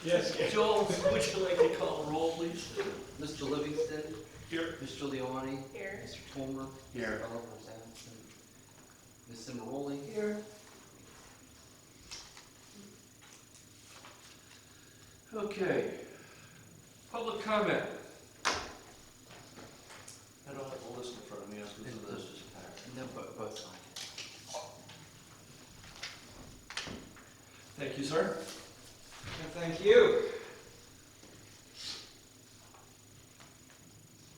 Yes, Joel, would you like to call the roll, please? Mr. Livingston, here. Mr. Leoni, Here. Mr. Tolmer, Here. Mr. Oliver's absent, Ms. Cimaroli. Here. Okay. Public comment. I don't have the list in front of me, so this is packed. No, both sides. Thank you, sir. And thank you.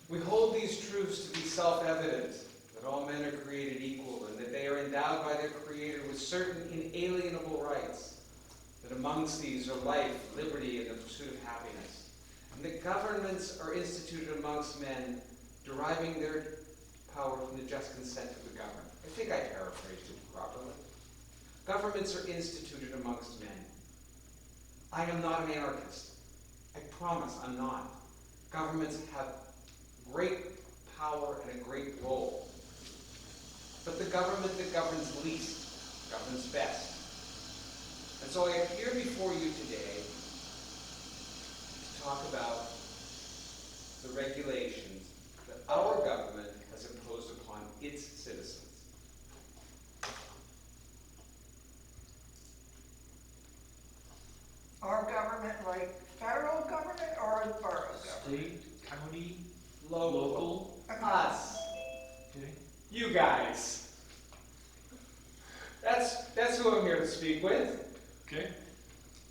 We hold these truths to be self-evident, that all men are created equal, and that they are endowed by their Creator with certain inalienable rights, that amongst these are life, liberty, and the pursuit of happiness, and that governments are instituted amongst men, deriving their power from the just consent of the governed. I think I paraphrased it properly. Governments are instituted amongst men. I am not an anarchist. I promise I'm not. Governments have great power and a great role. But the government that governs least governs best. And so I appear before you today to talk about the regulations that our government has imposed upon its citizens. Our government, like federal government or the borough government? State, county, Local. local. Us. Okay. You guys. That's who I'm here to speak with. Okay.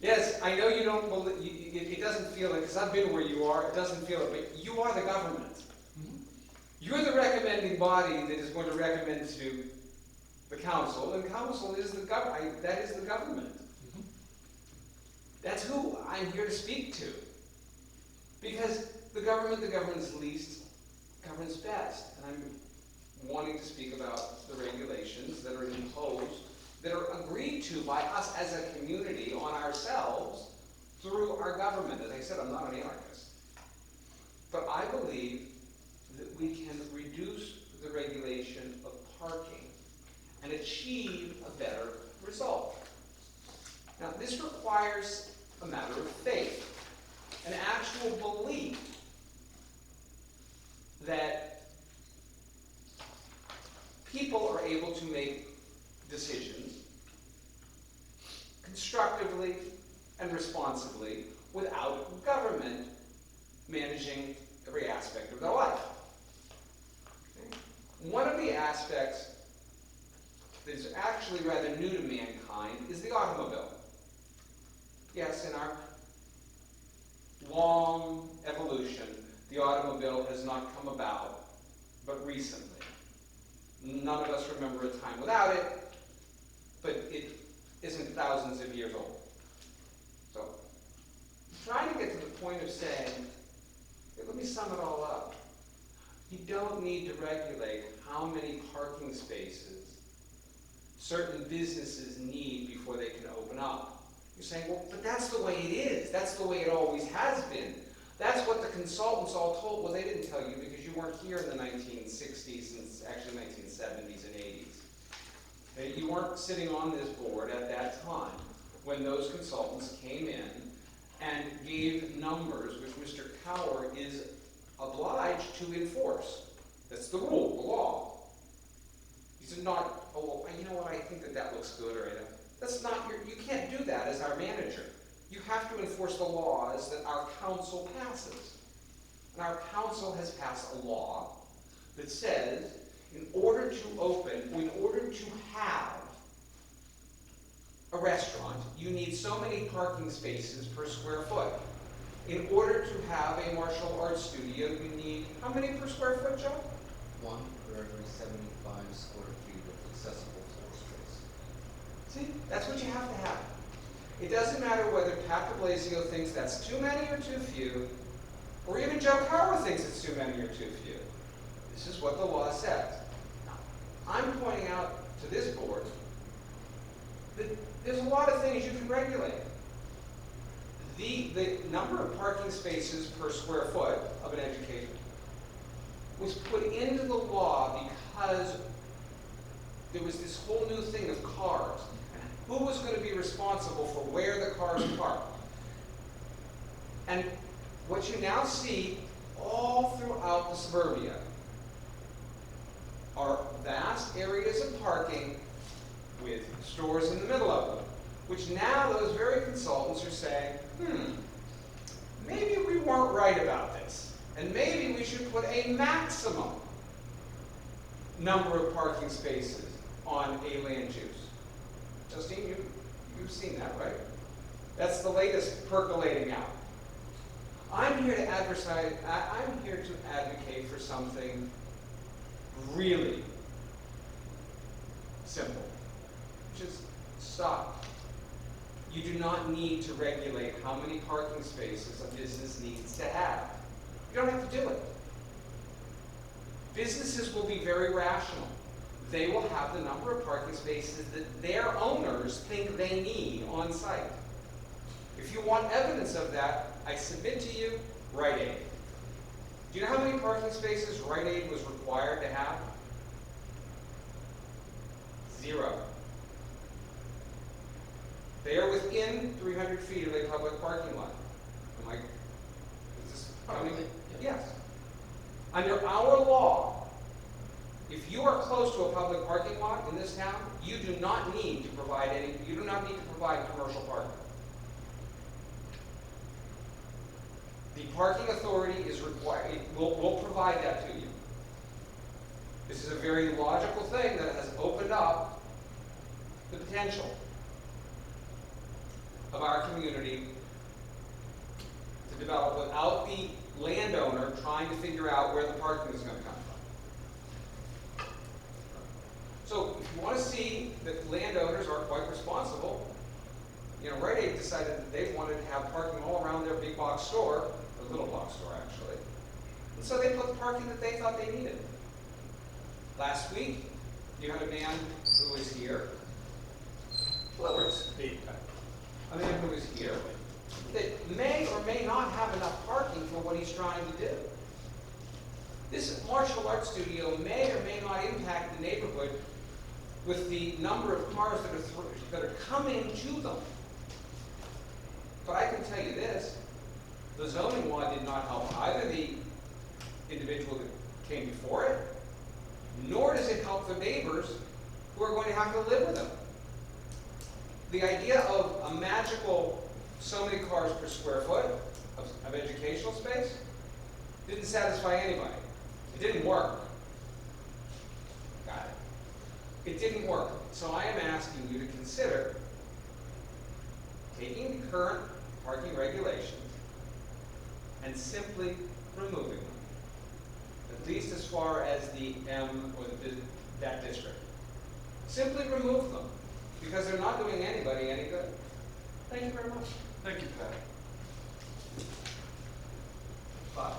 Yes, I know you don't believe, it doesn't feel it, because I've been where you are, it doesn't feel it, but you are the government. Mhm. You're the recommending body that is going to recommend to the council, and council is the that is the government. Mhm. That's who I'm here to speak to. Because the government that governs least governs best. And I'm wanting to speak about the regulations that are imposed, that are agreed to by us as a community on ourselves through our government. As I said, I'm not an anarchist. But I believe that we can reduce the regulation of parking and achieve a better result. Now, this requires a matter of faith, an actual belief that people are able to make decisions constructively and responsibly without government managing every aspect of their life. Okay? One of the aspects that is actually rather new to mankind is the automobile. Yes, in our long evolution, the automobile has not come about, but recently. None of us remember a time without it, but it isn't thousands of years old. So, I'm trying to get to the point of saying, hey, let me sum it all up. You don't need to regulate how many parking spaces certain businesses need before they can open up. You're saying, well, but that's the way it is. That's the way it always has been. That's what the consultants all told. Well, they didn't tell you because you weren't here in the 1960s and actually 1970s and 80s. Okay? You weren't sitting on this board at that time when those consultants came in and gave numbers which Mr. Cower is obliged to enforce. That's the rule, the law. These are not, oh, you know what, I think that looks good, or I don't. That's not you can't do that as our manager. You have to enforce the laws that our council passes. And our council has passed a law that says, in order to have a restaurant, you need so many parking spaces per square foot. In order to have a martial arts studio, you need how many per square foot, Joe? 1 for every 75 square feet of accessible floor space. See, that's what you have to have. It doesn't matter whether Pat de Blasio thinks that's too many or too few, or even Joe Cower thinks it's too many or too few. This is what the law says. Now, I'm pointing out to this board that there's a lot of things you can regulate. The number of parking spaces per square foot of an education was put into the law because there was this whole new thing of cars. And who was going to be responsible for where the cars parked. And what you now see all throughout the suburbia are vast areas of parking with stores in the middle of them, which now those very consultants are saying, maybe we weren't right about this, and maybe we should put a maximum number of parking spaces on a land use. Justine, you've seen that, right? That's the latest percolating out. I'm here to I'm here to advocate for something really simple, which is stop. You do not need to regulate how many parking spaces a business needs to have. You don't have to do it. Businesses will be very rational. They will have the number of parking spaces that their owners think they need on site. If you want evidence of that, I submit to you Rite Aid. Do you know how many parking spaces Rite Aid was required to have? 0. They are within 300 feet of a public parking lot. Am I, is this counting? Yes. Under our law, if you are close to a public parking lot in this town, you do not need to provide commercial parking. The parking authority is required, will provide that to you. This is a very logical thing that has opened up the potential of our community to develop without the landowner trying to figure out where the parking is going to come from. So if you want to see that landowners are quite responsible, Rite Aid decided that they wanted to have parking all around their big box store, or little box store actually, and so they put the parking that they thought they needed. Last week, you had a man who was here, a man who was here, that may or may not have enough parking for what he's trying to do. This martial arts studio may or may not impact the neighborhood with the number of cars that are coming to them. But I can tell you this, the zoning law did not help either the individual that came before it, nor does it help the neighbors who are going to have to live with them. The idea of a magical so many cars per square foot of educational space didn't satisfy anybody. It didn't work. Got it. It didn't work. So I am asking you to consider taking the current parking regulations and simply removing them, at least as far as the M or that district. Simply remove them, because they're not doing anybody any good. Thank you very much. Thank you, Pat. Bob.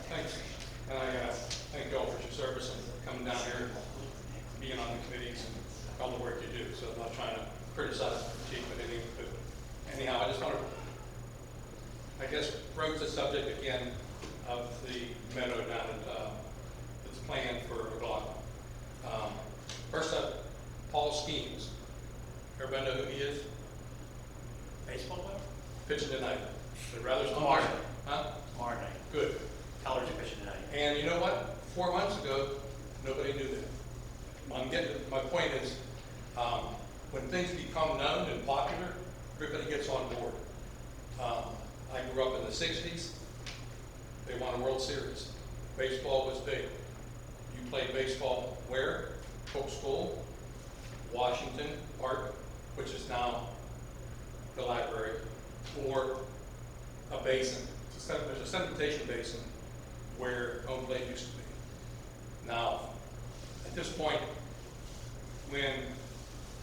Thanks, and I thank you all for your service and coming down here, being on the committees and all the work you do. So I'm not trying to criticize the chief of anything, but anyhow, I just want to, broach the subject again of the meadow down at that's planned for McLaughlin. First up, Paul Skeens. Everybody know who he is? Baseball player? Pitching tonight. The Rather Tomorrow night. Huh? Tomorrow night. Good. Colors are pitching tonight. And you know what? 4 months ago, nobody knew that. My point is, when things become known and popular, everybody gets on board. I grew up in the 60s. They won a World Series. Baseball was big. You played baseball where? Cook School, Washington Park, which is now the library, or a basin. There's a sedimentation basin where home plate used to be. Now, at this point, when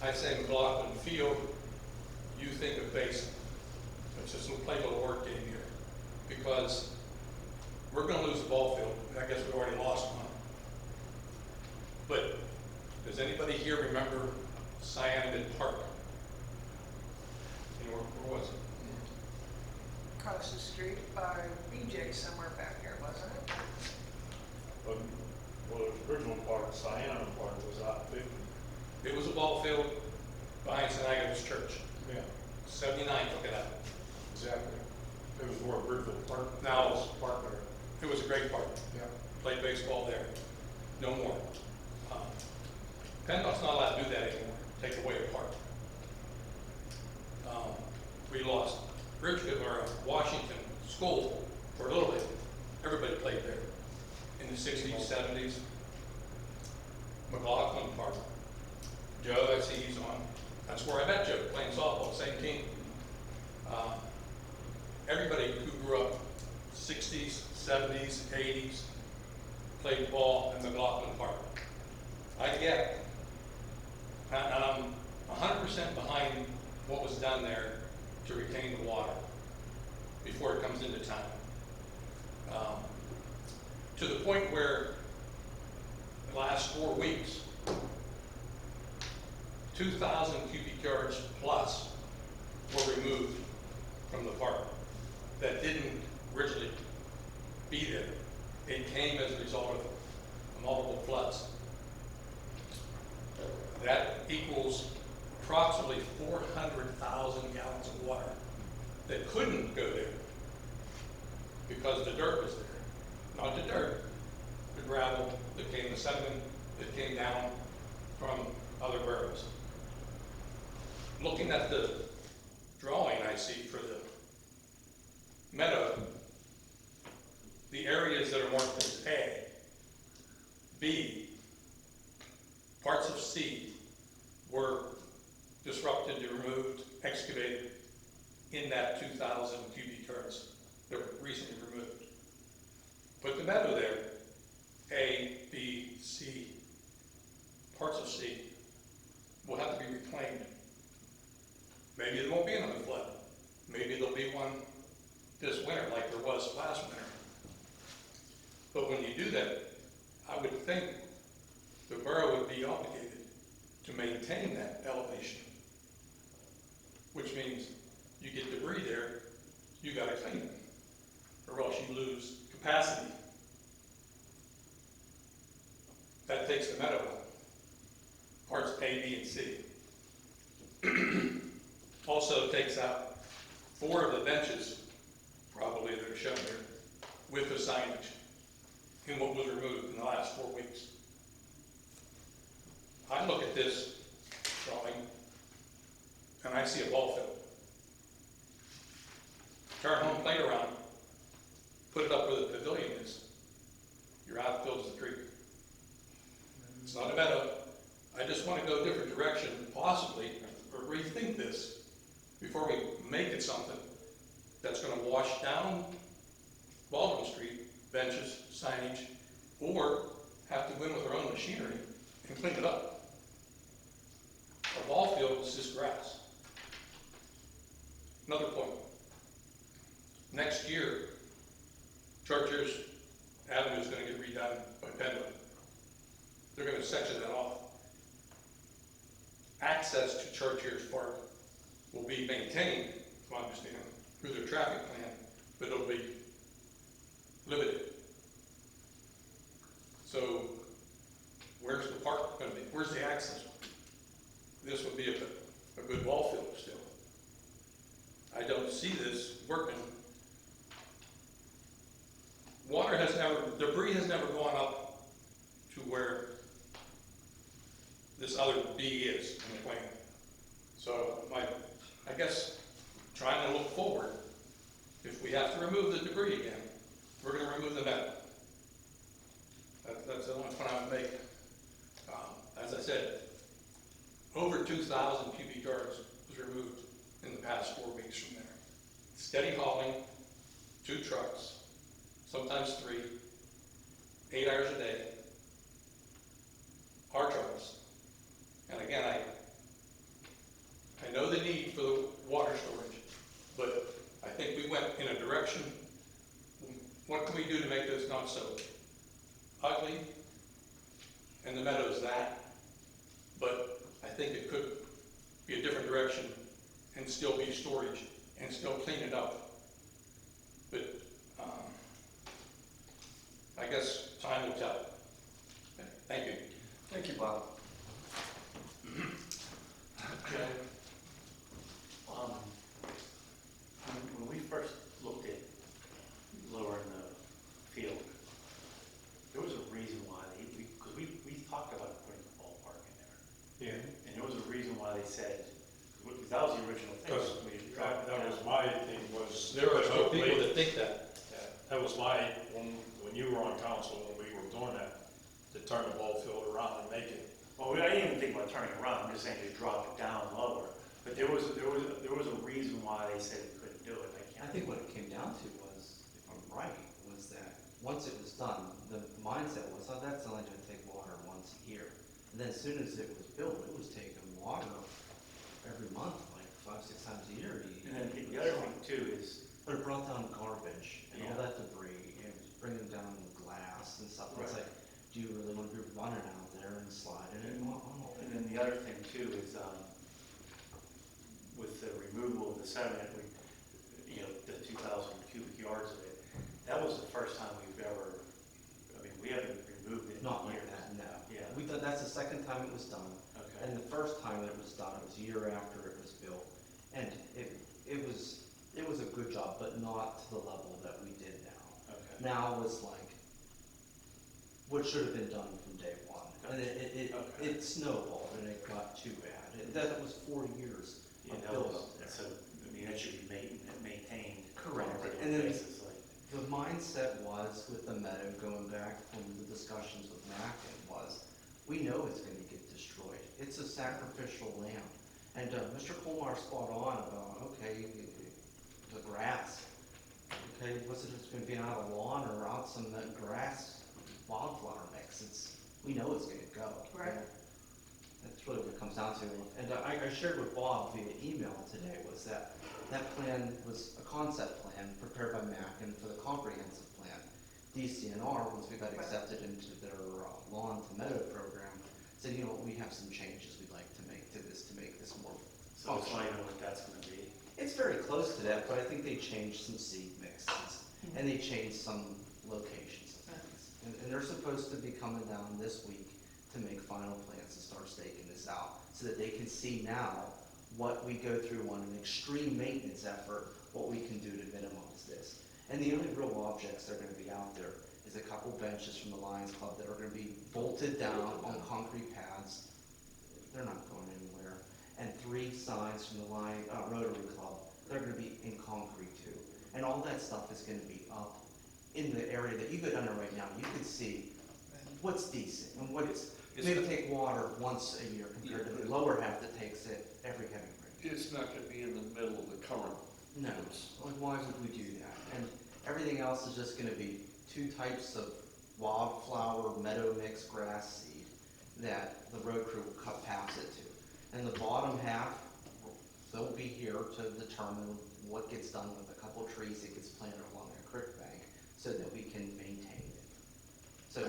I say McLaughlin Field, you think of basin. It's just a play a little word game here, because we're going to lose the ball field. I guess we already lost one. But does anybody here remember Cyanamid Park? You know, where was it? Across the street by BJ somewhere back here, wasn't it? Well, the original part, Cyanamid Park, was out It was a ball field behind St. Agatha's Church. Yeah, 79 took it out. exactly. It was more Bridgeville Park. Now- It was Park there. It was a great park. Yeah. Played baseball there. No more. PennDOT's not allowed to do that anymore, take away a park. We lost Bridgeville, or Washington School for a little bit. Everybody played there in the 60s, 70s. McLaughlin Park. Joe, I see he's on. That's where I met Joe, playing softball, same team. Everybody who grew up 60s, 70s, 80s, played ball in McLaughlin Park. I get it. And I'm 100% behind what was done there to retain the water before it comes into town. To the point where the last 4 weeks, 2,000 cubic yards plus were removed from the park that didn't originally be there. It came as a result of multiple floods. That equals approximately 400,000 gallons of water that couldn't go there because the dirt was there. Not the dirt, the gravel that came, the sediment that came down from other boroughs. Looking at the drawing I see for the meadow, the areas that are marked as A, B, parts of C were disrupted, removed, excavated in that 2,000 cubic yards that were recently removed. Put the meadow there, A, B, C, parts of C will have to be reclaimed. Maybe there won't be another flood. Maybe there'll be one this winter like there was last winter. But when you do that, I would think the borough would be obligated to maintain that elevation, which means you get debris there, you gotta clean it, or else you lose capacity. That takes the meadow out, parts A, B, and C. Also takes out 4 of the benches, probably that are shown here, with the signage in what was removed in the last 4 weeks. I look at this drawing and I see a ball field. Turn home plate around, put it up where the pavilion is. Your outfield is the creek. It's not a meadow. I just want to go a different direction, possibly, or rethink this before we make it something that's going to wash down Baldwin Street, benches, signage, or have to go in with our own machinery and clean it up. A ball field is just grass. Another point. Next year, Churchers Avenue is going to get redone by PennDOT. They're going to section that off. Access to Churchers Park will be maintained, if I understand, through their traffic plan, but it'll be limited. So, where's the park going to be? Where's the access? This would be a good ball field still. I don't see this working. Debris has never gone up to where this other B is in the plan. So I guess trying to look forward, if we have to remove the debris again, we're going to remove the metal. That's the only point I would make. As I said, over 2,000 cubic yards was removed in the past 4 weeks from there. Steady hauling, 2 trucks, sometimes 3, 8 hours a day, our trucks. And again, I know the need for the water storage, but I think we went in a direction. What can we do to make this not so ugly? And the meadow's that, but I think it could be a different direction and still be storage and still clean it up. But I guess time will tell. Thank you. Thank you, Bob. Jay? When we first looked at lowering the field, there was a reason why because we talked about putting the ballpark in there. Yeah. And there was a reason why they said, because that was the original thing. Because we should drop it that was down. my thing was. There are still people that think that. That was my, when you were on council, when we were doing that, to turn the ball field around and make it. Well, I didn't even think about turning around, I'm just saying just drop it down lower. But there was a reason why they said we couldn't do it. I think what it came down to was, if I'm right, was that once it was done, the mindset was, oh, that's only gonna take water once a year. And then as soon as it was built, it was taking water every month, like 5-6 times a year. And then the other thing too is, But it brought down garbage and all Yeah. that debris, and it was bringing down glass and stuff. It's Right. like, do you really want to be running out there and sliding it? Oh, and then the other thing too is, with the removal of the sediment, the 2,000 cubic yards of it, that was the first time we've ever, we haven't removed it in Not like years. that, no. Yeah. We thought that's the second time it was done. Okay. And the first time that it was done, it was a year after it was built. And it was a good job, but not to the level that we did now. Okay. Now was like what should have been done from day one. And Okay. it snowballed and it got too bad. That was 4 years Yeah, of that build was, up there. so, that should be maintained. Correct. On a regular And then- basis, like. The mindset was with the meadow, going back from the discussions with Mackin, was we know it's gonna get destroyed. It's a sacrificial lamb. And Mr. Colmar spot on about, okay, the grass. Okay, what's it, it's gonna be out of the lawn or out some grass wildflower mix? We know it's gonna go. Right. That's really what it comes down to. And I shared with Bob via email today was that plan was a concept plan prepared by Mackin for the comprehensive plan. DCNR, once we got accepted into their lawn to meadow program, said, we have some changes we'd like to make to make this more So it's functional. not even what that's gonna be. It's very close to that, but I think they changed some seed mixes, and they changed some locations of things. And they're supposed to be coming down this week to make final plans and start staking this out, so that they can see now what we go through on an extreme maintenance effort, what we can do to minimize this. And the only real objects that are gonna be out there is a couple benches from the Lions Club that are gonna be bolted down on concrete pads. They're not going anywhere. And 3 signs from the Rotary Club, they're gonna be in concrete too. And all that stuff is gonna be up in the area that you go down there right now, you can see what's decent and what's, maybe take water once a year compared to the lower half that takes it every heavy rain. It's not gonna be in the middle of the current. No, like why would we do that? And everything else is just gonna be 2 types of wildflower meadow mix grass seed that the road crew will cut paths it to. And the bottom half, they'll be here to determine what gets done with a couple trees that gets planted along that creek bank so that we can maintain it. So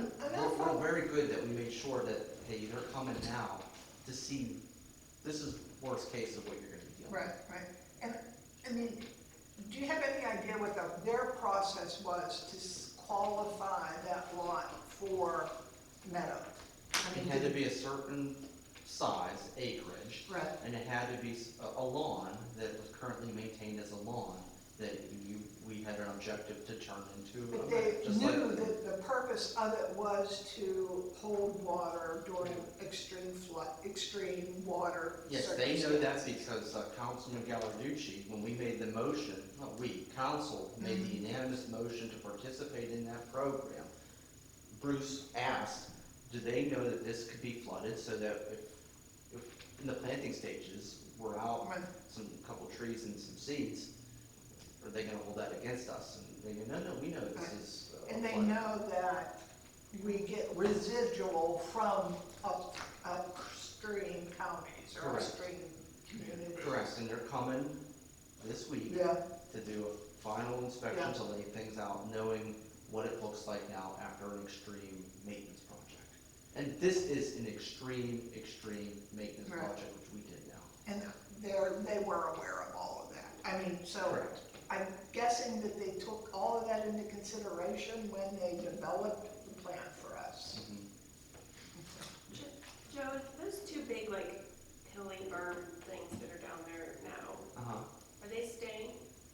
we're very good that we made sure that, hey, they're coming now to see, this is worst case of what you're gonna be dealing with. Right. And, do you have any idea what their process was to qualify that lot for meadow? It had to be a certain size, acreage. Right. And it had to be a lawn that was currently maintained as a lawn that we had an objective to turn into. But they just knew like- that the purpose of it was to hold water during extreme flood, extreme water Yes, they know that circumstances. because Councilman Gallarducci, when we made the motion, council made the unanimous motion to participate in that program. Bruce asked, do they know that this could be flooded so that if in the planting stages, we're out Right. couple trees and some seeds, are they gonna hold that against us? And they go, no, we know this Right. is. And they flooded." know that we get residual from upstream counties or Correct. upstream communities. Correct, and they're coming this week. Yeah, To do a final inspection Yeah. to lay things out, knowing what it looks like now after an extreme maintenance project. And this is an extreme maintenance Right. project, which we did now. and they were aware of all of that. So Correct. I'm guessing that they took all of that into consideration when they developed the plan for us. Mhm. Joe, those 2 big, hilly berm things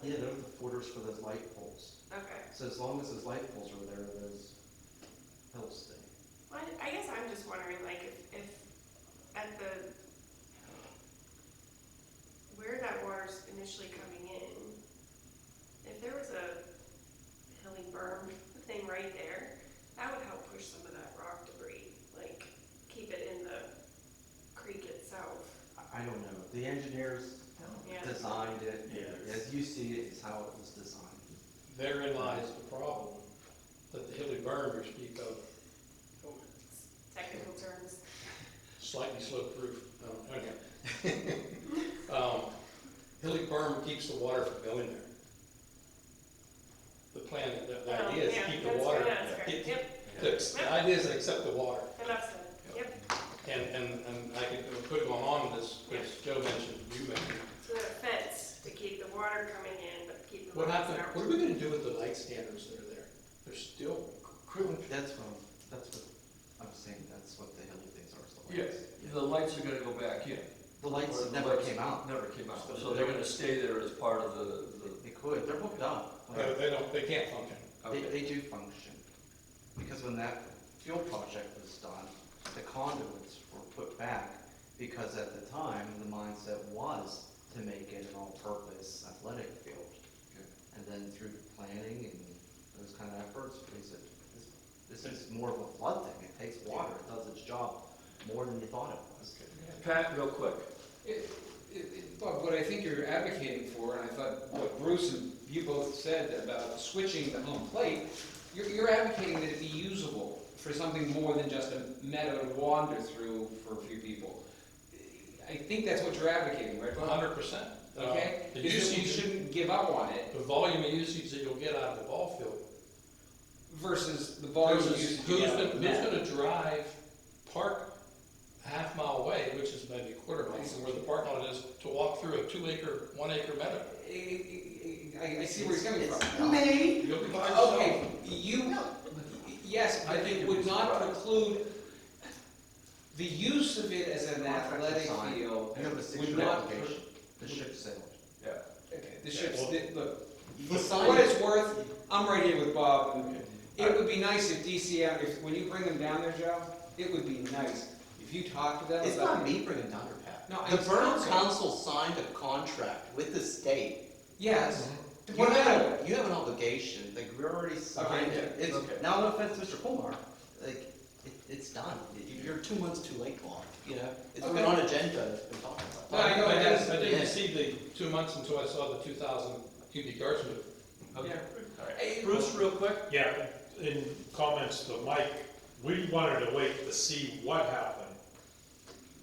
Yeah, they're the footers for those light poles. Okay. So as long as those light poles are there, those hills stay. Well, I guess I'm just wondering, like, if at the, where that water's initially coming in, if there was a hilly berm thing right there, that would help push some of that rock debris, like, keep it in the creek itself. I don't know. The engineers Yeah. designed it. Yeah. As you see it, is how it was designed. Therein lies the problem, that the hilly berm you speak of, Technical terms. slightly slope roof. Hilly berm keeps the water from going there. The plan, the idea is to keep the water. That's correct. Yep, The idea is to accept the water. enough said. Yep. And I could put going on with this, which Joe mentioned, you mentioned. So a fence to keep the water coming in, but keep the What rocks happened, out. what are we gonna do with the light standards that are there? They're still, That's what I'm saying, that's what the hilly things are. So Yeah, the lights are gonna go back in. The lights Or the never lights came out. Never came out, so they're gonna stay there as part of the, They could, they're hooked up. they can't function. They, okay. they do function. Because when that fuel project was done, the conduits were put back because at the time, the mindset was to make it an all-purpose athletic field. And then through planning and those kind of efforts, we said, this is more of a flood thing. It takes water, it does its job more than you thought it was. Pat, real quick. Bob, what I think you're advocating for, and I thought what Bruce and you both said about switching the home plate, you're advocating that it be usable for something more than just a meadow to wander through for a few people. I think that's what you're advocating, right, Bob? 100%. Okay? The Is that you usage, shouldn't give up on it the volume of usage that you'll get out of the ball field. versus the volume of usage you Who's get out of the net. gonna drive, park a half mile away, which is maybe a quarter mile from where the parking lot is, to walk through a 1 acre meadow? I see where he's coming from. Me? You'll be by yourself. Okay, yes, I think it would not preclude the use of it as an athletic Design. field. You have a Would six-year not, application. The ship sailed. Yeah. okay, the ship's, well- look, The for sign- what it's worth, I'm right here with Bob. And it would be nice if DCM, when you bring them down there, Joe, it would be nice if you talk to them It's about. not me bringing down your path. No, The it's Borough council. Council signed a contract with the state. Yes. To You put it that way. have an obligation, like, we already signed it. It's, Okay. now, no offense, Mr. Kumar, like, it's done. You're 2 months too late, Bob, you know? It's been Okay. on agenda, it's been talked about. No, I know it is. I didn't Yeah. see the 2 months until I saw the 2,000 cubic yards move. Okay. Yeah. All right. Bruce, real quick. Yeah, in comments to Mike, we wanted to wait to see what happened.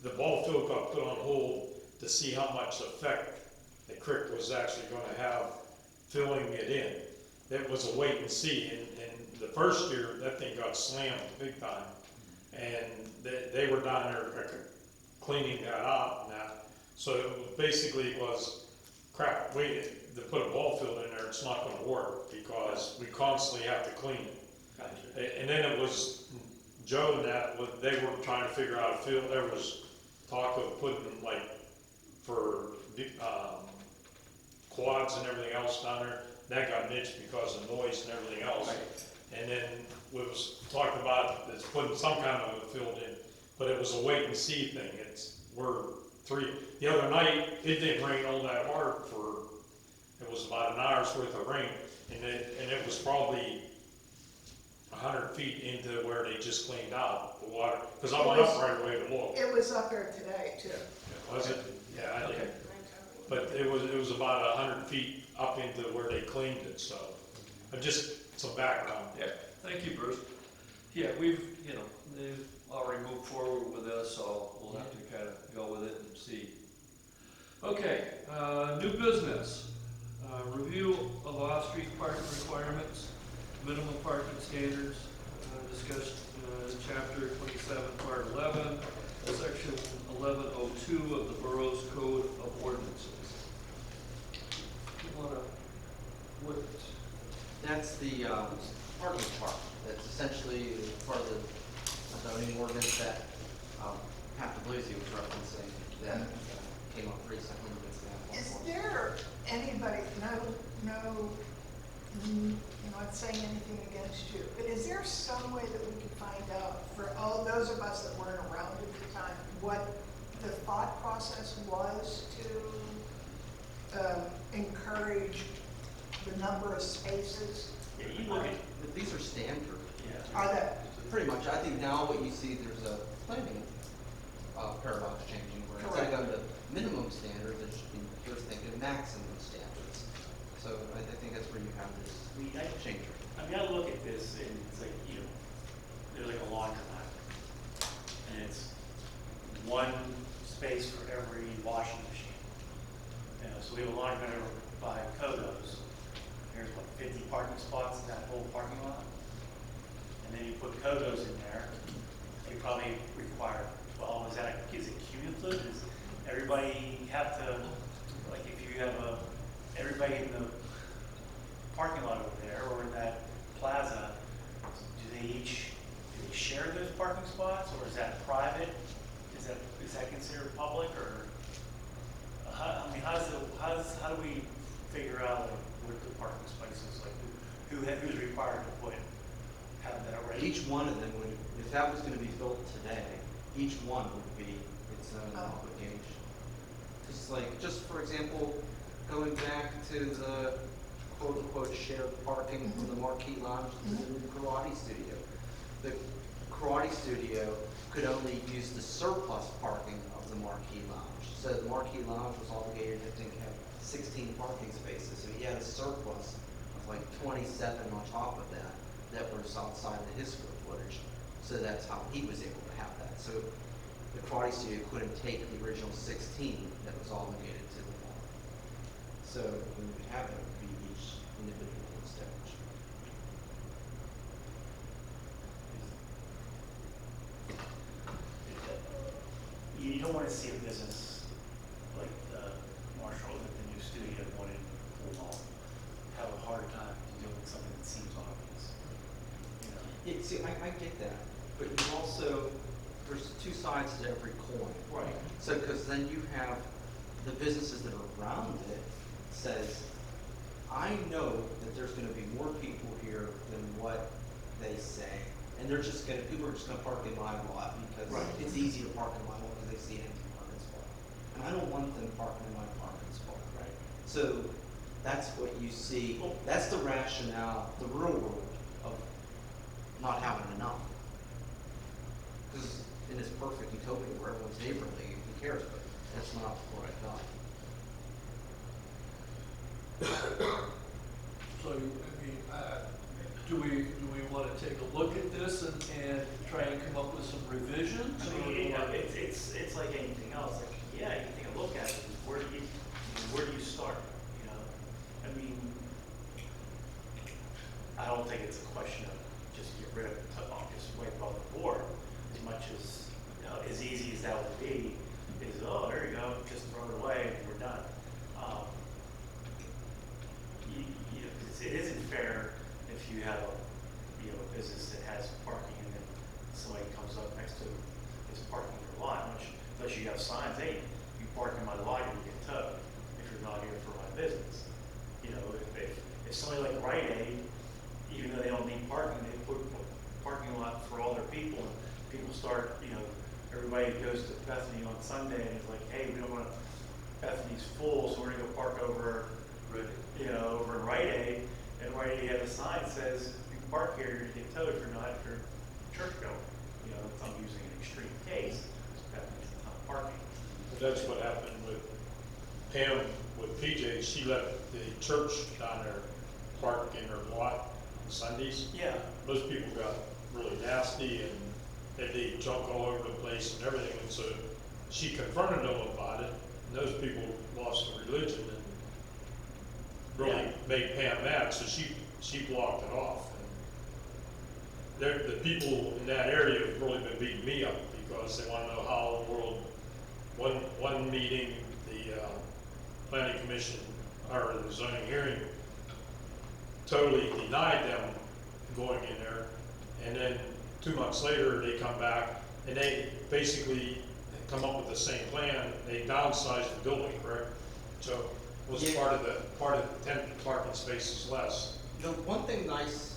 The ball field got put on hold to see how much effect the creek was actually gonna have filling it in. It was a wait and see, and the first year, that thing got slammed big time. And they were down there cleaning that up and that. So it basically was, crap, wait, to put a ball field in there, it's not gonna work because we constantly have to clean it. Gotcha. And then it was Joe and that, they were trying to figure out a field, there was talk of putting like, for, quads and everything else down there, that got niched because of noise and everything else. And then it was talked about, it's putting some kind of a field in, but it was a wait and see thing, the other night, it didn't rain all that hard it was about an hour's worth of rain, and it was probably 100 feet into where they just cleaned out the water, because I went up right away to look. It was up there today too. Was it? Yeah, I Okay. did. But it was about 100 feet up into where they cleaned it, so, just some background. Yeah, thank you, Bruce. Yeah, they've already moved forward with this, so we'll have to kind of go with it and see. Okay, new business. Review of off-street parking requirements, minimum parking standards, discussed chapter 27, part 11, section 1102 of the Borough's Code of Ordinances. You wanna, what, That's the parking part. That's essentially part of the zoning ordinance that Pat Bluesy was referencing that came up recently with Is that. there anybody, and I number of spaces? Yeah, you look at, But these are standard. yeah. Are they? Pretty much, I think now what you see, there's a planning paradox changing, where instead of going to minimum standards, it should be, you're thinking maximum standards. So I think that's where you have this I mean, change. I look at this and it's like, you know, there's like a laundromat. And it's one space for every washing machine. You know, so we have a laundromat over by Kodos. There's what, 50 parking spots in that whole parking lot? And then you put Kodos in there, you probably require 12, is it cumulative? Does everybody have to, like if you have everybody in the parking lot over there or in that plaza, do they share those parking spots, or is that private? Is that considered public, or I mean, how do we figure out like what the parking spaces, like who's required to have that right? Each one of them would, if that was gonna be built today, each one would be its own obligation. Just like, just for example, going back to the quote-unquote shared parking from the Marquee Lounge to the new karate studio. The karate studio could only use the surplus parking of the Marquee Lounge. So the Marquee Lounge was obligated, I think, to have 16 parking spaces. So he had a surplus of like 27 on top of that was outside of his square footage. So that's how he was able to have that. So the karate studio couldn't take the original 16 that was obligated to the law. So when we have it, it would be each individual establishment. You don't want to see a business like the Marshall, the new studio one in Omaha, have a hard time doing something that seems obvious. You know? Yeah, see, I get that, but you also, there's two sides to every coin. Right. So, because then you have the businesses that are around it says, I know that there's gonna be more people here than what they say. And they're just gonna, people are just gonna park in my lot because Right. it's easy to park in my lot because they see an empty parking spot. And I don't want them parking in my parking spot. Right. So that's what you see, Well- that's the rationale, the real world of not having enough. Because in this perfect utopia where everyone's neighborly, who cares, but that's not what I thought. So, I mean, do we want to take a look at this and try and come up with some revisions? I mean, you know, it's like anything else. Like, yeah, you can take a look at it. Where do you start? You know, I mean, I don't think it's a question of just get rid of it, just wipe off the board. As much as, you know, as easy as that would be, is oh, there you go, just throw it away and we're done. It isn't fair if you have a business that has parking and then somebody comes up next to is parking your lot, unless you have signs, hey, you park in my lot, you get towed if you're not here for my business. You know, if somebody like Rite Aid, even though they don't need parking, they put parking lot for all their people, and people start, you know, everybody goes to Bethany on Sunday and it's like, hey, we don't want to, Bethany's full, so we're gonna go park over, you know, over in Rite Aid, and Rite Aid has a sign that says, you can park here, you're gonna get towed if you're not, if you're church going. You know, I'm using an extreme case, Bethany's not parking. That's what happened with Pam, with PJ. She let the church down there park in her lot on Sundays. Yeah. Most people got really nasty and they leave junk all over the place and everything. And so she confronted them about it, and those people lost their religion and really made Pam mad. So she blocked it off. And the people in that area have really been beating me up because they want to know how in the world. One meeting, the planning commission, or the zoning hearing, totally denied them going in there. And then 2 months later, they come back and they basically come up with the same plan. They downsized the building, correct? So it was part of the 10 parking spaces less. The one thing nice,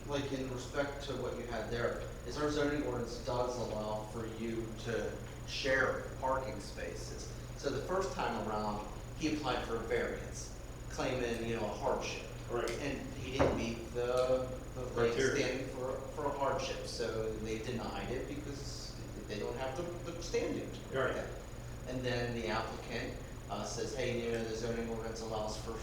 like in respect to what you had there, is our zoning ordinance does allow for you to share parking spaces. So the first time around, he applied for a variance, claiming, a hardship. Right. And he didn't meet the lane Criteria. standing for a hardship, so they denied it because they don't have the standard. Right. And then the applicant says, hey, you know, the zoning ordinance allows for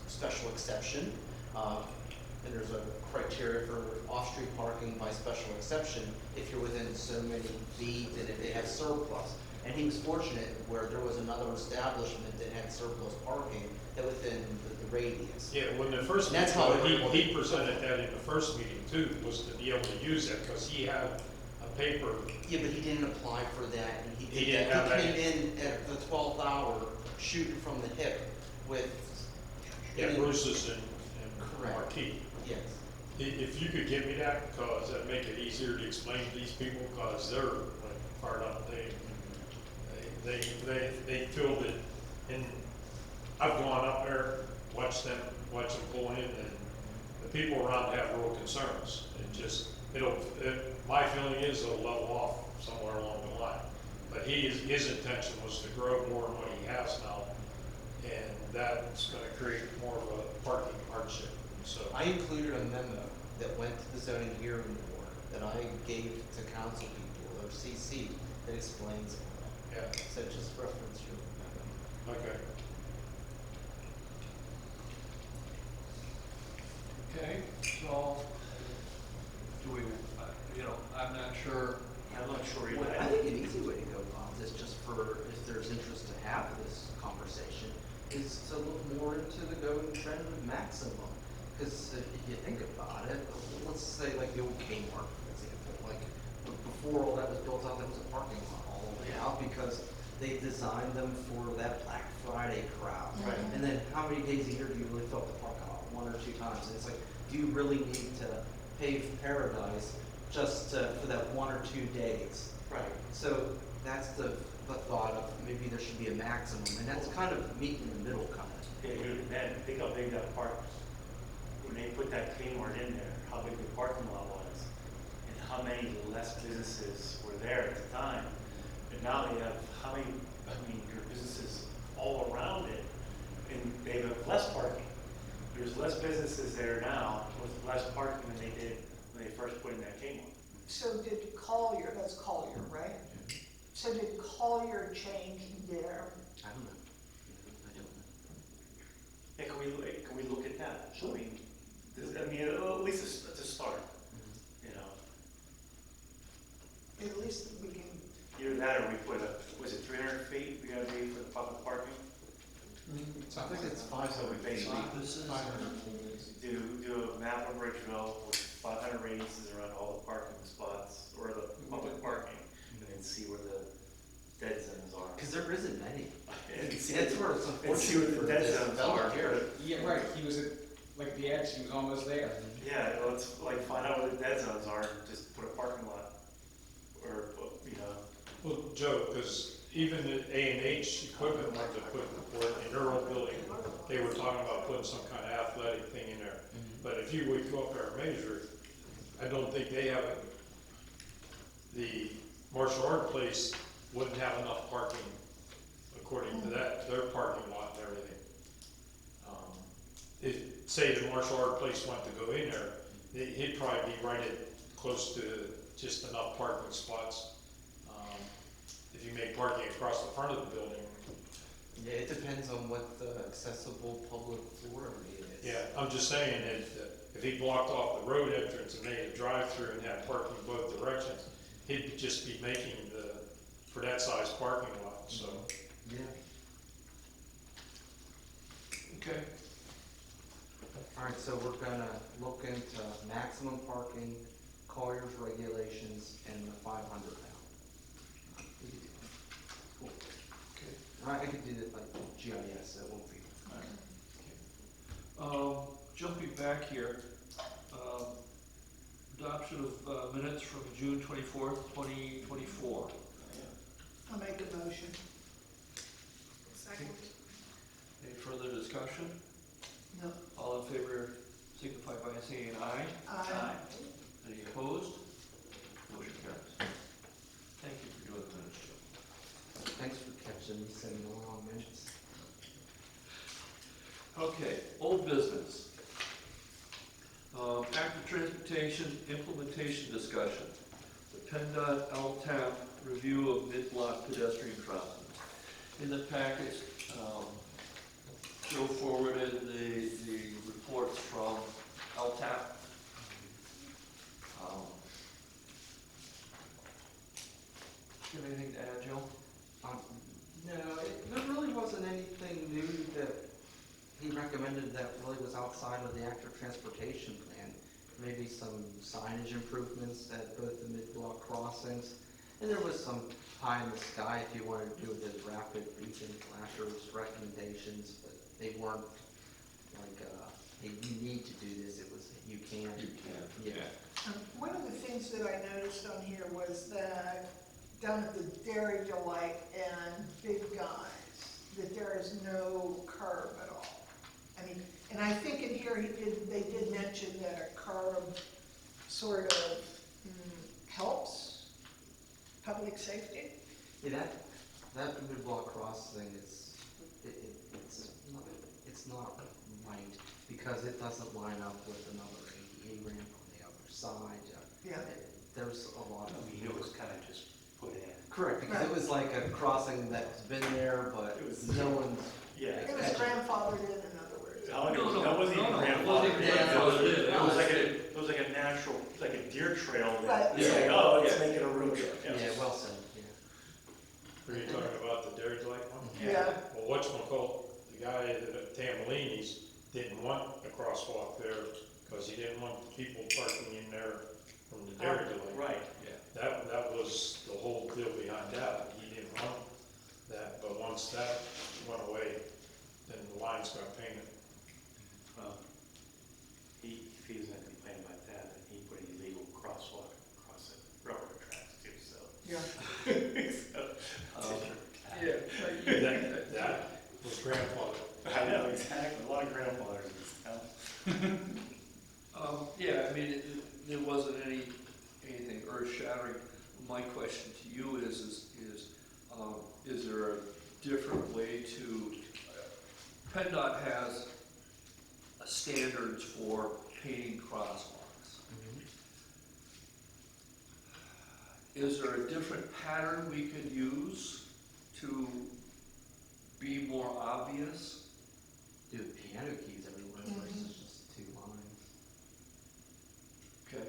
special exception. And there's a criteria for off-street parking by special exception if you're within so many feet and if they have surplus. And he was fortunate where there was another establishment that had surplus parking that within the radius. Yeah, when the first That's meeting, how it he presented that in the first meeting too, was to be able to use that, because he had a paper. Yeah, but he didn't apply for that, and he He did didn't that. have He that. came in at the 12th hour, shooting from the hip with. Yeah, Bruce's and Correct. Marquis. Yes. If you could give me that, because that'd make it easier to explain to these people, because they're like fired up, they feel that, and I've gone up there, watch them pull in, and the people around have real concerns. My feeling is it'll level off somewhere along the line. But his intention was to grow more than what he has now, and that's gonna create more of a parking hardship, so. I included a memo that went to the zoning hearing board that I gave to council people, or CC, that explains it. Yeah, So just reference your memo. okay. Okay, so, do we, I'm not sure. I'm not sure Well, either. I think an easy way to go, Bob, is just for, if there's interest to have this conversation, is to look more into the going trend of maximum. Because if you think about it, let's say like the old Kmart, for example, like before all that was built out, there was a parking lot all the way out because they designed them for that Black Friday crowd. Right. And then how many days a year do you really fill up the parking lot? 1 or 2 times? And it's like, do you really need to pave paradise just for that 1 or 2 days? Right. So that's the thought of maybe there should be a maximum, and that's kind of meet in the middle kind of. Yeah, dude, man, think how big that park was. When they put that Kmart in there, how big the parking lot was, and how many less businesses were there at the time. And now they have your businesses all around it, and they have less parking. There's less businesses there now with less parking than they did when they first put in that Kmart. So did Collier, that's Collier, right? So did Collier change their, I don't know. I don't know. Yeah, can we look at that? I mean, at least it's a start, you know? at least we can, Either that or we put was it 300 feet we gotta be for the public parking? I think it's 500 So we basically This is, do a map of Ridgeville with 500 radiuses around all the parking spots, or the public parking, and then see where the dead zones are. Because there isn't many. And see That's where it's and see where unfortunate for the dead this zones fellow are. here. Yeah, right, he was at, like, the edge, he was almost there. Yeah, let's like find out where the dead zones are, and just put a parking lot, or, you know. Well, Joe, because even the A&H equipment wanted to put, or in their old building, they were talking about putting some kind of athletic thing in there. But if you would go up there and measure, I don't think they have it. The martial art place wouldn't have enough parking according to that, their parking lot and everything. If, say the martial art place went to go in there, he'd probably be right at close to just enough parking spots. If you make parking across the front of the building. Yeah, it depends on what the accessible public floor area is. Yeah, I'm just saying that if he blocked off the road entrance and made a drive-through and had parking both directions, he'd just be making for that size parking lot, so. Yeah. okay, All right, so we're gonna look into maximum parking, Collier's regulations, and the 500 now. We could do that. Cool. okay. I could do that like GIS, so it won't be. Jumping back here, adoption of minutes from June 24th, 2024. I'll make a motion. Second. Any further discussion? No. All in favor signify by saying aye. Aye. Any opposed? Motion carries. Thank you for doing the minutes, Joe. Thanks for catching me saying the wrong minutes. Okay, old business. Active transportation implementation discussion. The PennDOT LTAP review of mid-block pedestrian crossings. In the package, Joe forwarded the reports from LTAP. Do you have anything to add, Joe? No, there really wasn't anything new that he recommended that really was outside of the active transportation plan. Maybe some signage improvements at both the mid-block crossings. And there was some pie in the sky if you wanted to do the rapid beacon flashers recommendations, but they weren't like, hey, you need to do this. It was, you can. You can, Yeah. One of the things that I noticed on here was that down at the Dairy Delight and Big Guys, that there is no curb at all. I mean, and I think in here they did mention that a curb sort of helps public safety. Yeah, that mid-block crossing it's not right because it doesn't line up with another ADA ramp on the other side. Yeah. There's a lot of. I mean, it was kind of just put in. Correct, because it was like a crossing that's been there, but It was- no one's. Yeah. It was grandfathered in other words. That wasn't even grandfathered. It was like a natural, like a deer trail that, Right. it's like, oh, let's make it a road trip. Yeah, well said, yeah. Were you talking about the Dairy Delight one? Yeah. Well, whatchamacallit, the guy at Tamalini's didn't want a crosswalk there because he didn't want people parking in there from the Dairy Delight. Right. That was the whole deal behind that. He didn't want that, but once that went away, then the lines got painted. Well, if he was gonna complain about that, then he put an illegal crosswalk across the railroad tracks too, so. Yeah. That was grandfather. I know, exactly, a lot of grandfathers in this town. Yeah, I mean, there wasn't anything earth-shattering. My question to you is there a different way to, PennDOT has standards for painting crosswalks. Is there a different pattern we could use to be more obvious? Do piano keys everywhere versus just 2 lines. Okay.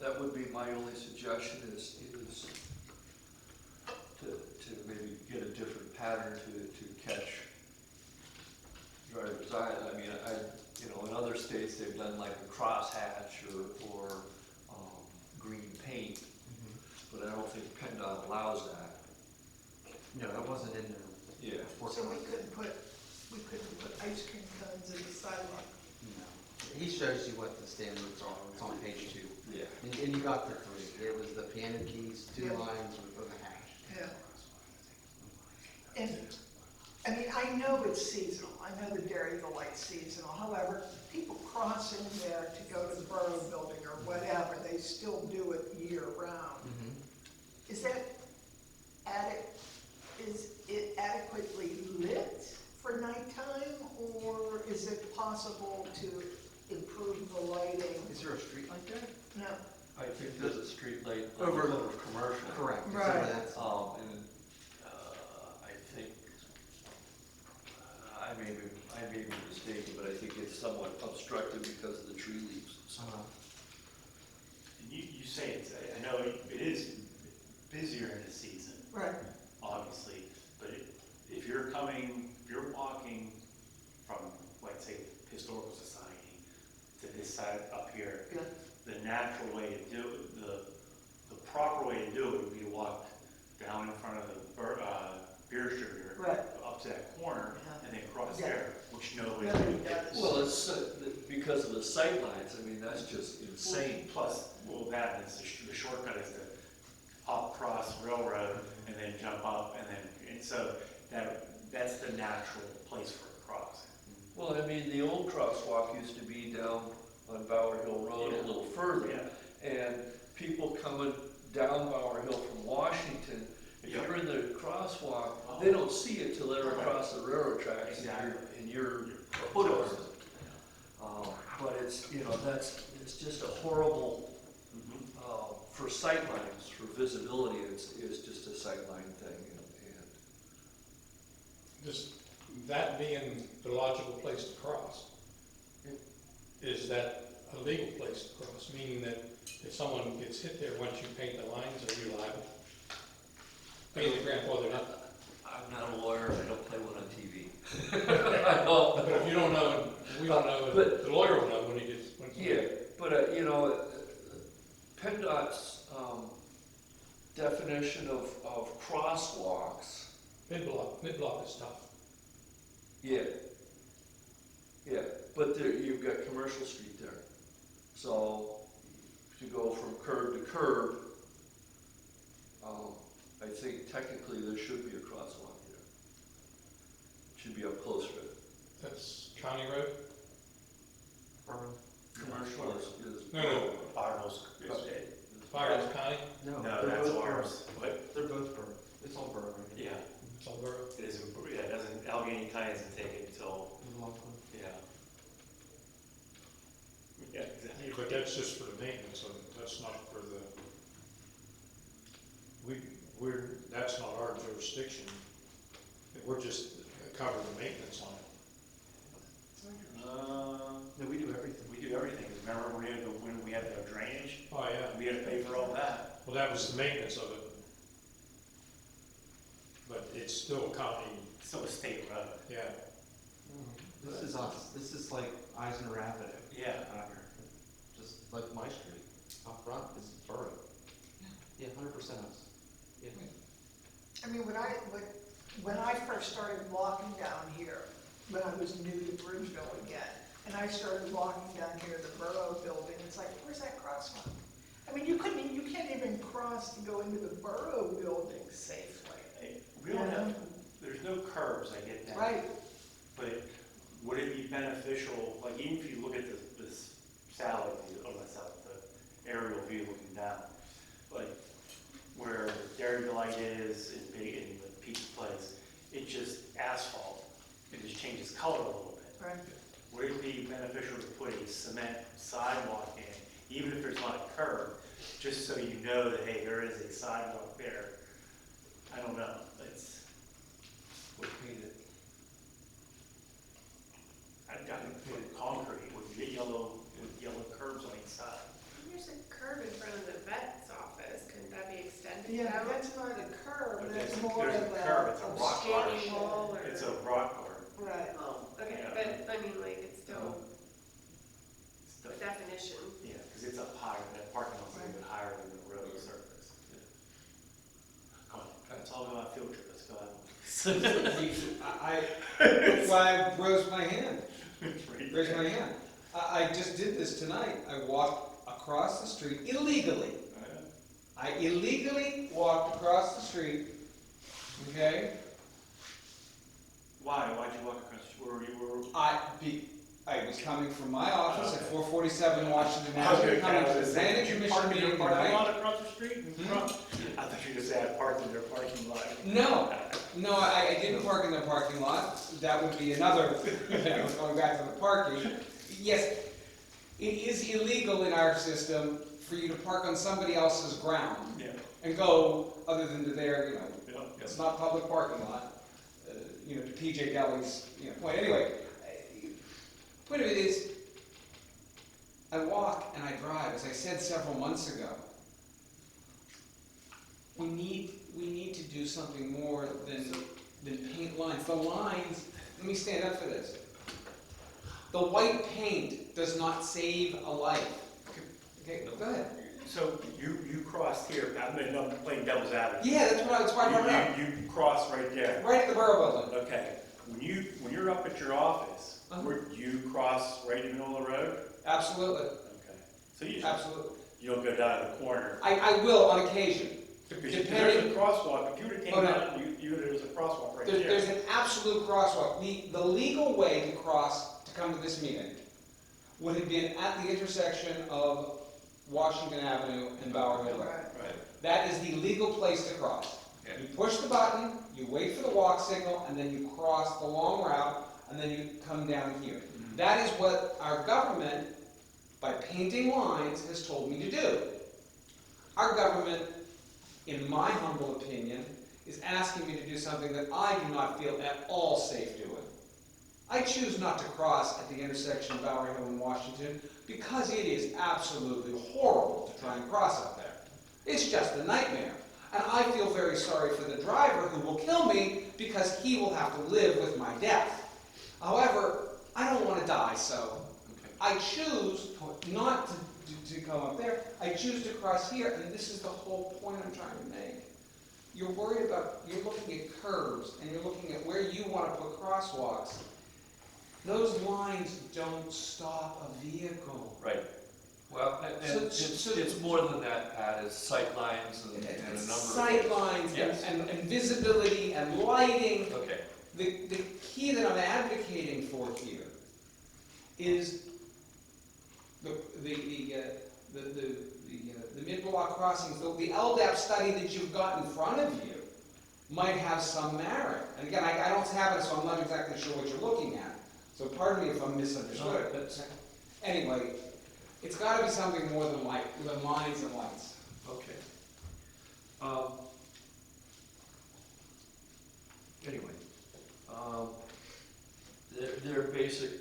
That would be my only suggestion is to maybe get a different pattern to catch driver's eye. I mean, in other states, they've done like a crosshatch or green paint, but I don't think PennDOT allows that. No, that wasn't in there. Yeah. So we couldn't put ice cream cones in the sidewalk. No. He shows you what the standards are. It's on page 2. Yeah. And you got the 3. It was the piano keys, 2 Yeah. lines with a hash. Yeah. And, I mean, I know it's seasonal. I know the Dairy Delight's seasonal. However, people cross in there to go to the Borough Building or whatever. They still do it year-round. Is that is it adequately lit for nighttime, or is it possible to improve the lighting? Is there a street light there? No. I think there's a street light Over- over commercial. Correct. It's Right. over that side. And I think, I may be mistaken, but I think it's somewhat obstructed because of the tree leaves. You say it's, I know it is busier in the season, Right. obviously, but if you're walking from, like, say, Historical Society to this side up here, Yeah. the natural way to do it, the proper way to do it would be to walk down in front of the beer distributor, Right. up to that corner, Yeah. and then cross Yeah. there, which nobody Nobody does. does. Well, it's because of the sight lines, I mean, that's just insane. Plus, well, that is the shortcut is to hop across railroad and then jump up and so that's the natural place for a crossing. Well, I mean, the old crosswalk used to be down on Bower Hill Road a Yeah. little further. Yeah. And people coming down Bower Hill from Washington, if Yeah. you're in the crosswalk, they don't see it till they're across the railroad tracks and you're a foot over. But it's, you know, it's just a horrible, for sightlines, for visibility, it's just a sightline thing. And Just that being the logical place to cross, is that a legal place to cross? Meaning that if someone gets hit there, once you paint the lines, are you liable? Being the grandfather, not. I'm not a lawyer, I don't play one on TV. I know. But if you don't know, we don't know, But- the lawyer will know when he gets. Yeah, but, you know, PennDOT's definition of crosswalks, Mid-block is tough. yeah. Yeah, but there, you've got Commercial Street there. So, if you go from curb to curb, I think technically there should be a crosswalk there. Should be up closer to it. That's County Road? Commercial is. No. Bartles is Fire is County? No, that's ours. What? They're both borough. It's all borough, right? Yeah, It's all borough. it isn't, yeah, it doesn't, Allegheny County doesn't take it until, yeah. Yeah, exactly. But that's just for the maintenance of it, that's not for the, that's not our jurisdiction. We're just cover the maintenance on it. No, we do everything. We do everything. Remember when we had the drainage? Oh, yeah. We had to pay for all that. Well, that was the maintenance of it. But it's still county, It's still a state road. yeah. This is us. This is like Eisner Avenue. Yeah. Out here. Just like my street. Up front is borough. Yeah, 100% us. Yeah. I mean, when I first started walking down here, when I was new to Bridgeville again, and I started walking down here to the Borough Building, it's like, where's that crosswalk? I mean, you can't even cross to go into the Borough Building safely. Hey, we don't have, there's no curbs, I get that. Right, But would it be beneficial, like even if you look at this satellite view, or not satellite, the aerial view looking down, like where Dairy Delight is in the Pizza Place, it's just asphalt. It just changes color a little bit. right. Would it be beneficial to put a cement sidewalk in, even if there's not a curb, just so you know that, hey, there is a sidewalk there? I don't know, it's, Would paint it. I've gotten put concrete with yellow curbs on each side. There's a curb in front of the vet's office, couldn't that be extended Yeah, out? that's not a curb, But that's there's more of a curb, it's a a rock Skating garden. wall or? It's a rock garden. Right. Oh, okay, Yeah. but I mean, like, it's still It's a the- definition. Yeah, because it's up higher, that parking lot's a little bit higher than the road surface. Come on, let's all go on a field trip, let's go out. That's why I raised my hand. Raised my hand. I just did this tonight. I walked across the street illegally. I illegally walked across the street, okay? Why'd you walk across, where were you, I was coming from my office at 447 Washington I was Avenue, gonna- coming I to was the gonna say, planning did you commission park in your meeting parking tonight. lot across the street in front? I thought you just said parked in their parking lot. No, I didn't park in the parking lot. That would be another, going back to the parking. Yes, it is illegal in our system for you to park on somebody else's ground Yeah, and go other than to their, yeah. it's not public parking lot, to PJ Deli's, point. Anyway, point of it is, I walk and I drive, as I said several months ago. We need to do something more than paint lines. The lines, let me stand up for this. The white paint does not save a life. Okay, go ahead. So you crossed here, I'm playing devil's advocate. Yeah, that's why I brought it up. You crossed right there. Right at the Borough Building. Okay, when you're up at your office, Uh-huh. do you cross right in the middle of the road? Absolutely, Okay. So you absolutely. don't go down to the corner. I will on occasion. Because there's a Depending, crosswalk, if you would've came Oh, no. out, there's a crosswalk right there's there. an absolute crosswalk. The legal way to cross, to come to this meeting, would have been at the intersection of Washington Avenue and Bower Hill Road. Right. That is the legal place to cross. Okay. You push the button, you wait for the walk signal, and then you cross the long route, and then you come down here. That is what our government, by painting lines, has told me to do. Our government, in my humble opinion, is asking me to do something that I do not feel at all safe doing. I choose not to cross at the intersection of Bower Hill and Washington because it is absolutely horrible to try and cross up there. It's just a nightmare. And I feel very sorry for the driver who will kill me because he will have to live with my death. However, I don't want to die, so I choose not to come up there. I choose to cross here, and this is the whole point I'm trying to make. You're worried about, you're looking at curves, and you're looking at where you want to put crosswalks. Those lines don't stop a vehicle. Right. Well, and So- it's more than that, Pat, it's sight lines and a number of. Sight lines Yes. and visibility and lighting. Okay, The key that I'm advocating for here is the mid-block crossings, the LDAP study that you've got in front of you might have some merit. And again, I don't have it, so I'm not exactly sure what you're looking at. So pardon me if I'm misunderstood. that's, Anyway, it's got to be something more than lines and lights. okay. Anyway, their basic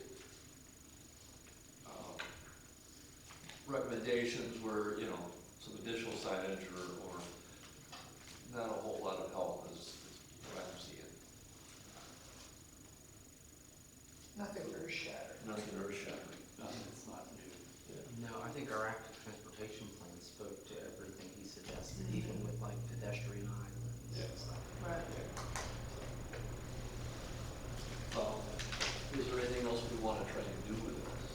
recommendations were, some additional signage or not a whole lot of help is what I'm seeing. Nothing earth shattering. Nothing earth shattering. It's not new. No, I think our active transportation plan spoke to everything he suggested, even with like pedestrian islands and stuff. Right. Is there anything else we want to try to do with this?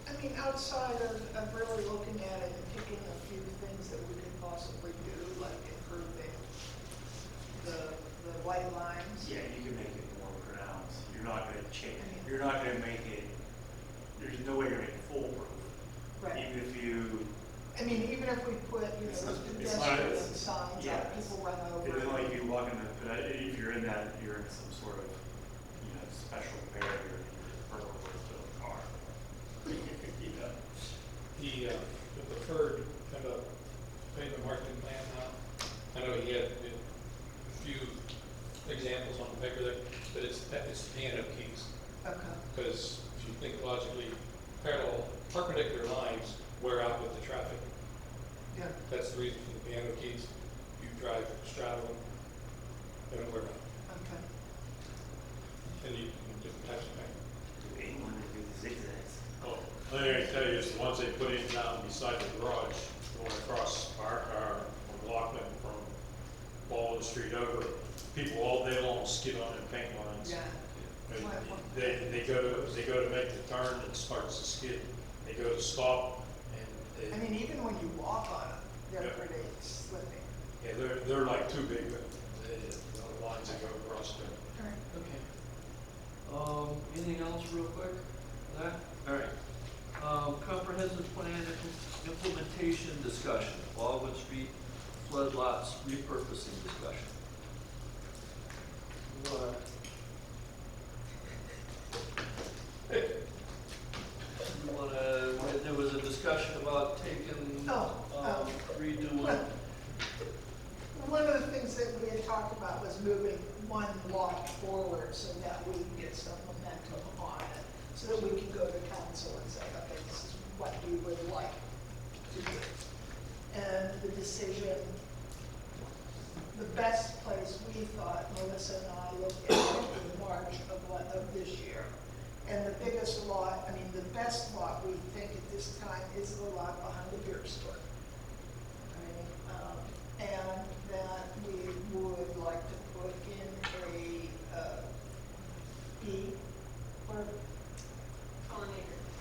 I mean, outside of really looking at it and picking a few things that we could possibly do, like improving the white lines. Yeah, you can make it more pronounced. You're not gonna change, you're not gonna make it, there's no way you're gonna make it foolproof. Right. Even if you, I mean, even if we put, It's those not- it's not- pedestrian signs yeah, up, people run over. it's like you walk in if you're in that, you're in some sort of, special barrier, purple to the car. The preferred kind of pavement marketing plan now, I know he had a few examples on the paper there, but it's piano keys. Okay. Because if you think logically, perpendicular lines wear out with the traffic. Yeah. That's the reason for the piano keys. You drive straddling, they don't wear out. Okay. And you can different types of paint. Anyone to do the zigzags. Oh, the thing I can tell you is the ones they put in down beside the garage, going across our Lockman from Baldwin Street over, people all day long skid on them paint lines. Yeah. And They go to make the turn, it starts to skid. They go to stop, and I they, mean, even when you walk on them, they're Yeah. pretty slippy. yeah, they're like too big, but the lines that go across there. All right. Okay. Anything else real quick? That, all right. Comprehensive plan implementation discussion, Baldwin Street flood lots repurposing discussion. What? There was a discussion about taking, redoing. One of the things that we had talked about was moving one lot forward so that we can get some momentum on it, so that we can go to council and say, okay, this is what we would like to do. And the decision, the best place we thought, Melissa and I looked at in March of this year. And the biggest lot, the best lot we think at this time is the lot behind the beer store. And that we would like to put in a bee or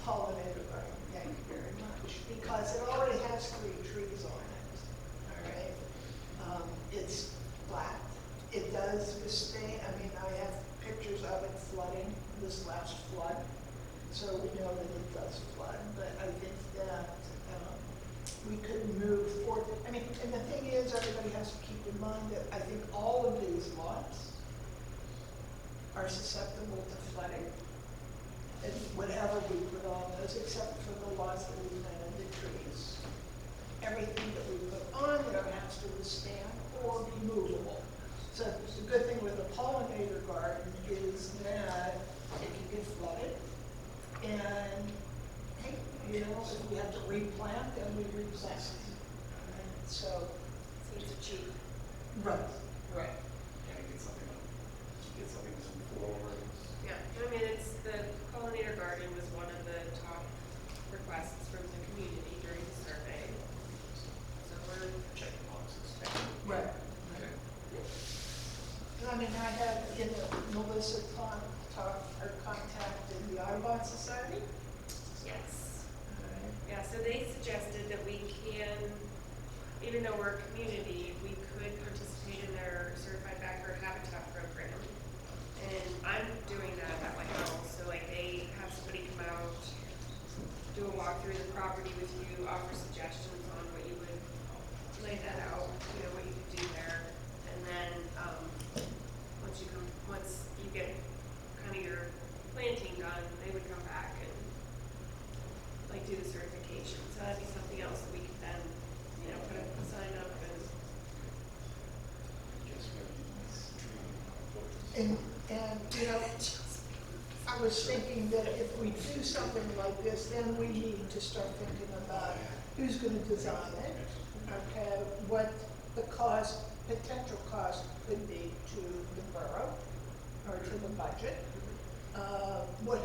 pollinator garden. Thank you very much, because it already has 3 trees on it. All right, it's flat. It does withstand. I have pictures of it flooding this last flood, so we know that it does flood. But I think that we are susceptible to flooding. And whatever we put on those, except for the lots that we planted the trees. Everything that we put on there has to withstand or be movable. So the good thing with a pollinator garden is that it can get flooded. And, hey, you know, if we have to replant, then we replant. And so, So it's a cheap. right. Yeah, get something with some floors. Yeah, I mean, it's, the pollinator garden was one of the top requests from the community during the survey. So we're, Check the boxes. Right. And I mean, I had, you know, Melissa contacted the Audubon Society. yes. Yeah, so they suggested that we can, even though we're a community, we could participate in their certified backer habitat program. And I'm doing that at my house, so like they have somebody come out, do a walk through the property with you, offer suggestions on what you would lay that out, you know, what you could do there. And then, once you get kind of your planting done, they would come back and like do the certification. So that'd be something else that we could then, you know, put a sign up and. And, you know, I was thinking that if we do something like this, then we need to start thinking about who's gonna design it, okay, what the cost, potential cost could be to the borough or to the budget.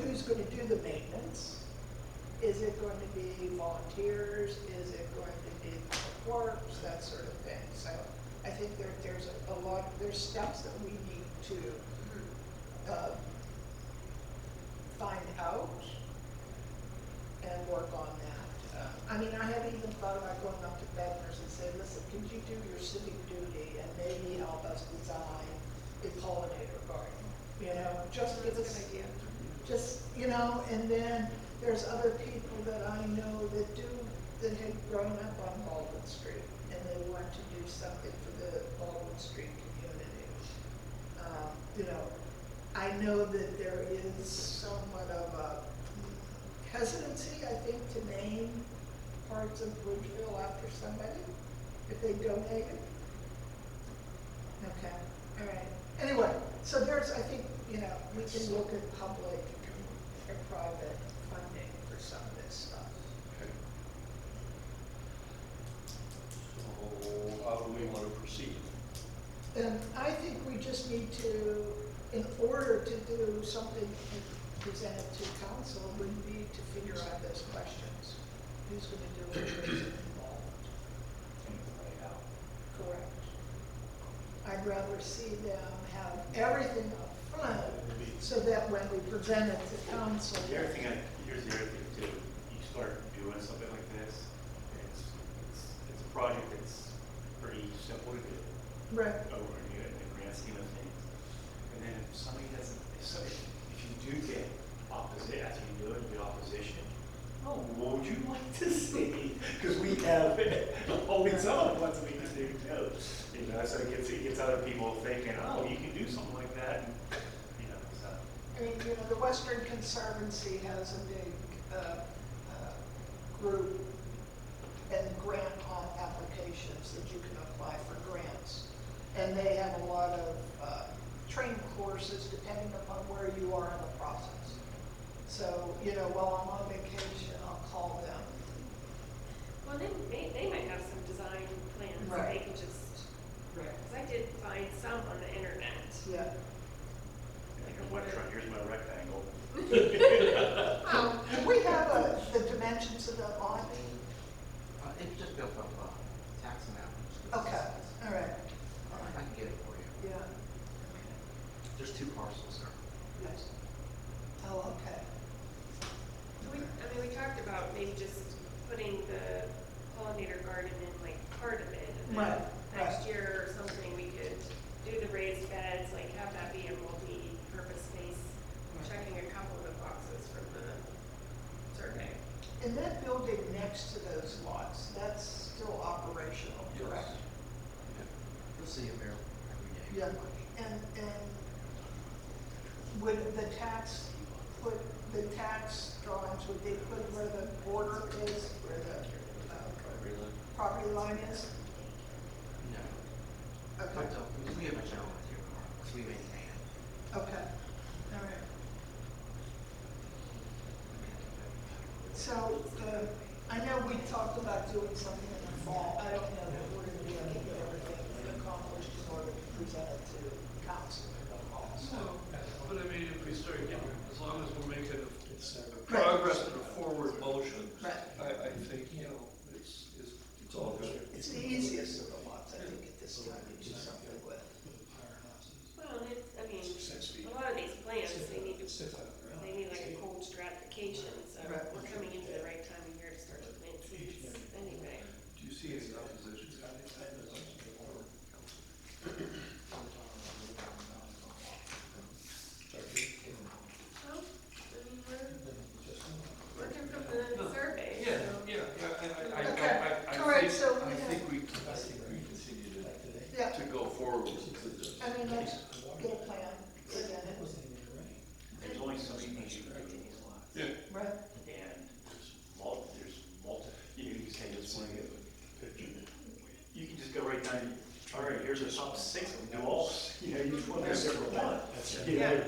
Who's gonna do the maintenance? Is it going to be volunteers? Is it going to be public works, that sort of thing? So I think there's a lot, there's steps that we need to find out and work on that. I mean, I have even thought about going up to Bednar's and saying, listen, could you do your civic duty and maybe help us design a pollinator garden? You know, just give That's a us, good idea. just, you know, and then there's other people that I know that had grown up on Baldwin Street and they want to do something for the Baldwin Street community. You know, I know that there is somewhat of a hesitancy, I think, to name parts of Bridgeville after somebody, if they donated. Okay, all right. Anyway, so there's, I think, you know, we can look at public or private funding for some of this stuff. Okay. So how do we want to proceed? And I think we just need to, in order to do something and present it to council, we need to figure out those questions. Who's gonna do it, who's involved? Correct. I'd rather see them have everything up front, so that when we present it to council. Here's the other thing too, you start doing something like this, it's a project that's pretty simple to do. Right. Over in the grand scheme of things. And then if somebody doesn't, if you do get opposite, after you do it, you get opposition, oh, what would you like to see? Because we have all these other ones we can do too. You know, so it gets other people thinking, oh, you can do something like that, and, you know, so. I mean, you know, the Western Conservancy has a big group and grant on applications that you can apply for grants. And they have a lot of training courses depending upon where you are in the process. So, you know, while I'm on vacation, I'll call them. Well, they might have some design plans that Right. they can just, Right. because I did find some on the internet. Yeah. Here's my rectangle. Can we have the dimensions of the lot? It's just built up, tax map. Okay, all right, I can get it for you. yeah, There's 2 parcels there. yes. Oh, okay. We talked about maybe just putting the pollinator garden in like part of it. And then Right, next right. year or something, we could do the raised beds, like have that be a multi-purpose space, checking a couple of the boxes from the survey. And that building next to those lots, that's still operational, correct? You'll see it there every day. Yeah, and would the tax drawings, would they put where the border is, where the property line is? No. Okay, But, we have a general idea, because we maintain it. okay, all right. So, I know we talked about doing something in the fall. I don't know that we're gonna be able to get everything accomplished in order to present it to council in the fall. So, But I mean, if we start, as long as we're making progress in a forward motion, right. I think, it's all good. It's the easiest of the lots, I think, at this time to do something with. Well, and it's, I mean, a lot of these plans, they need like a cold stratification, so Right. we're coming into the right time of year to start to plant seeds anyway. Do you see any opposition? Well, I mean, we're working from the survey, Yeah, so. yeah, All right, so, I think we continue Yeah, to go forward with this. I mean, let's get a plan presented, There's only so many things you can do in these lots. Yeah. right? And there's multiple, you can say this one, you can just go right down, all right, here's the top 6, we'll do all, you just want to do one. You know,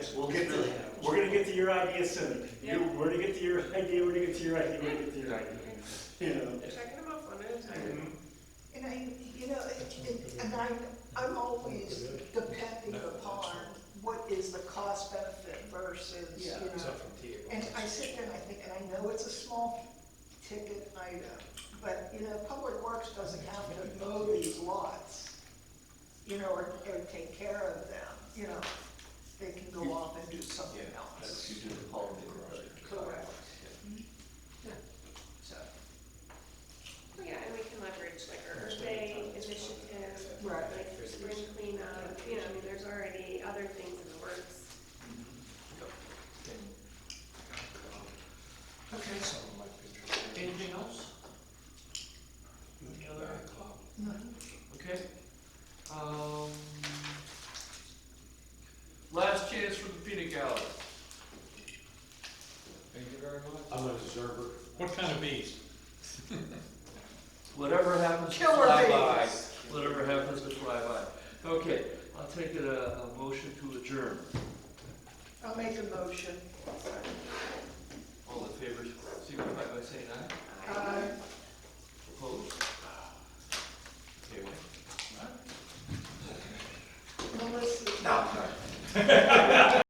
we're gonna get to your idea soon. Yeah. We're gonna get to your idea, we're gonna get to your idea, we're gonna get to your idea. You know? Checking them off one at a time. And I'm always depending upon what is the cost benefit versus, and I sit there and I think, and I know it's a small ticket item, but, Public Works doesn't have to mow these lots, or take care of them, they can go off and do something That's else. you do the holiday project. Correct. So, Well, yeah, and we can leverage like our Earth Day initiative, right. like for spring cleanup, I mean, there's already other things in the works. Okay. Anything else? Any other? Okay. Last chance for the peanut gallery. Thank you very much. I'm an observer. What kind of bees? Whatever happens to Killer fly by, bees. whatever happens to fly by. Okay, I'll take it a motion to adjourn. I'll make a motion. All in favor, signify by saying aye. Uh, Opposed? Okay, wait. Melissa. No.